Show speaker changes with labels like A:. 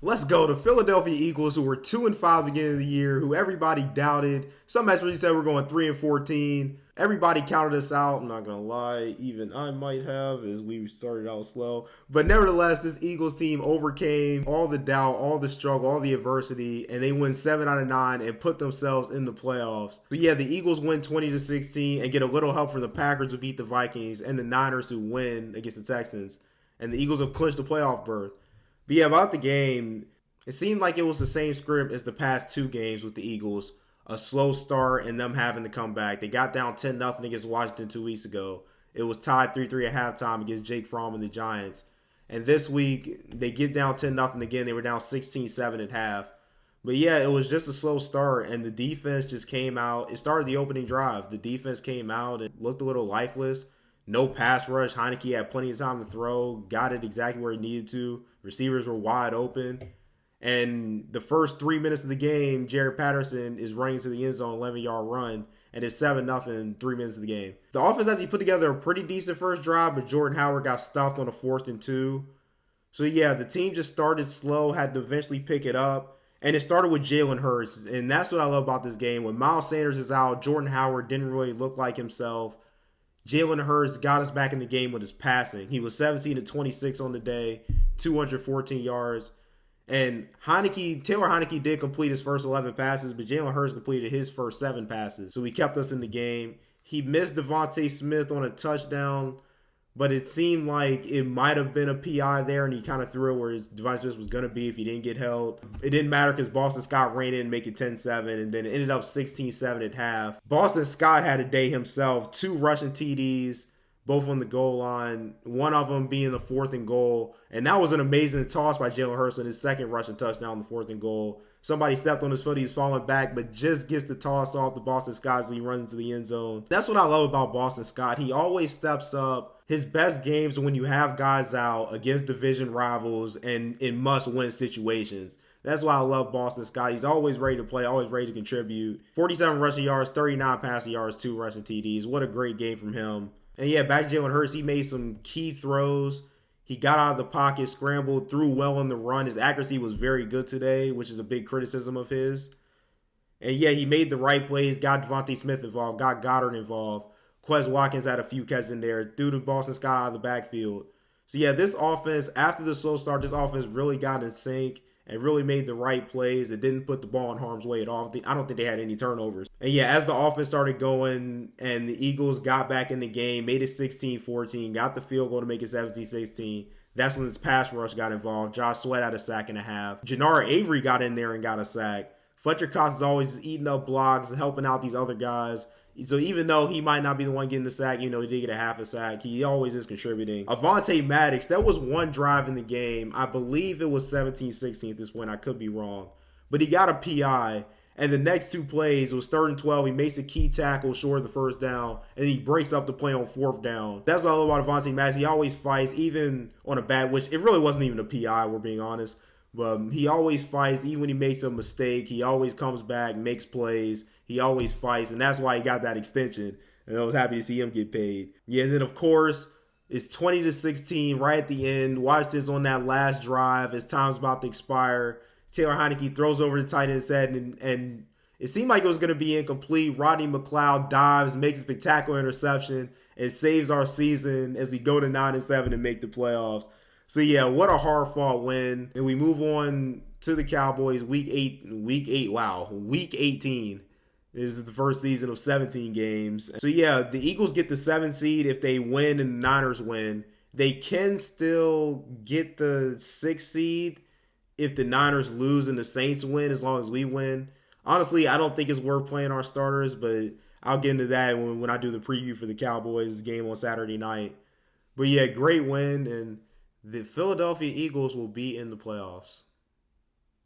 A: Let's go. The Philadelphia Eagles, who were 2-5 beginning of the year, who everybody doubted. Some experts said we're going 3-14. Everybody counted us out. I'm not gonna lie, even I might have, as we started out slow. But nevertheless, this Eagles team overcame all the doubt, all the struggle, all the adversity, and they win 7 out of 9 and put themselves in the playoffs. So yeah, the Eagles win 20-16 and get a little help from the Packers, who beat the Vikings, and the Niners, who win against the Texans. And the Eagles have clinched the playoff berth. But yeah, about the game, it seemed like it was the same script as the past 2 games with the Eagles. A slow start and them having to come back. They got down 10-0 against Washington 2 weeks ago. It was tied 3-3 at halftime against Jake Fromm and the Giants. And this week, they get down 10-0 again. They were down 16-7 at half. But yeah, it was just a slow start, and the defense just came out. It started the opening drive. The defense came out and looked a little lifeless. No pass rush. Heineke had plenty of time to throw. Got it exactly where he needed to. Receivers were wide open. And the first 3 minutes of the game, Jared Patterson is running to the end zone, 11-yard run, and it's 7-0, 3 minutes of the game. The offense actually put together a pretty decent first drive, but Jordan Howard got stuffed on a 4th and 2. So yeah, the team just started slow, had to eventually pick it up. And it started with Jalen Hurts. And that's what I love about this game. When Miles Sanders is out, Jordan Howard didn't really look like himself. Jalen Hurts got us back in the game with his passing. He was 17-26 on the day, 214 yards. And Taylor Heineke did complete his first 11 passes, but Jalen Hurts completed his first 7 passes. So he kept us in the game. He missed Devontae Smith on a touchdown, but it seemed like it might have been a PI there, and he kind of threw it where Devontae Smith was going to be if he didn't get held. It didn't matter because Boston Scott ran in and make it 10-7, and then it ended up 16-7 at half. Boston Scott had a day himself, 2 rushing TDs, both on the goal line, one of them being the 4th and goal. And that was an amazing toss by Jalen Hurts on his second rushing touchdown on the 4th and goal. Somebody stepped on his foot, he was falling back, but just gets the toss off the Boston Scott as he runs into the end zone. That's what I love about Boston Scott. He always steps up. His best games are when you have guys out against division rivals and in must-win situations. That's why I love Boston Scott. He's always ready to play, always ready to contribute. 47 rushing yards, 39 passing yards, 2 rushing TDs. What a great game from him. And yeah, back to Jalen Hurts, he made some key throws. He got out of the pocket, scrambled, threw well on the run. His accuracy was very good today, which is a big criticism of his. And yeah, he made the right plays, got Devontae Smith involved, got Goddard involved. Quez Watkins had a few catches in there, threw the Boston Scott out of the backfield. So yeah, this offense, after the slow start, this offense really got in sync and really made the right plays. It didn't put the ball in harm's way at all. I don't think they had any turnovers. And yeah, as the offense started going and the Eagles got back in the game, made it 16-14, got the field goal to make it 17-16, that's when this pass rush got involved. Josh Sweat had a sack and a half. Jannara Avery got in there and got a sack. Fletcher Cox is always eating up blocks and helping out these other guys. So even though he might not be the one getting the sack, he did get a half a sack. He always is contributing. Avonte Maddox, that was one drive in the game. I believe it was 17-16 at this point. I could be wrong. But he got a PI. And the next 2 plays, it was 3rd and 12. He makes a key tackle short of the first down. And he breaks up the play on 4th down. That's what I love about Avonte Maddox. He always fights, even on a bad, which it really wasn't even a PI, we're being honest. But he always fights. Even when he makes a mistake, he always comes back, makes plays. He always fights, and that's why he got that extension. And I was happy to see him get paid. Yeah, and then, of course, it's 20-16 right at the end. Watch this on that last drive as time's about to expire. Taylor Heineke throws over the tight end's head, and it seemed like it was going to be incomplete. Rodney McLeod dives, makes a spectacular interception, and saves our season as we go to 9-7 and make the playoffs. So yeah, what a hard-fought win. And we move on to the Cowboys. Week 18. This is the first season of 17 games. So yeah, the Eagles get the 7th seed if they win and the Niners win. They can still get the 6th seed if the Niners lose and the Saints win, as long as we win. Honestly, I don't think it's worth playing our starters, but I'll get into that when I do the preview for the Cowboys game on Saturday night. But yeah, great win, and the Philadelphia Eagles will be in the playoffs.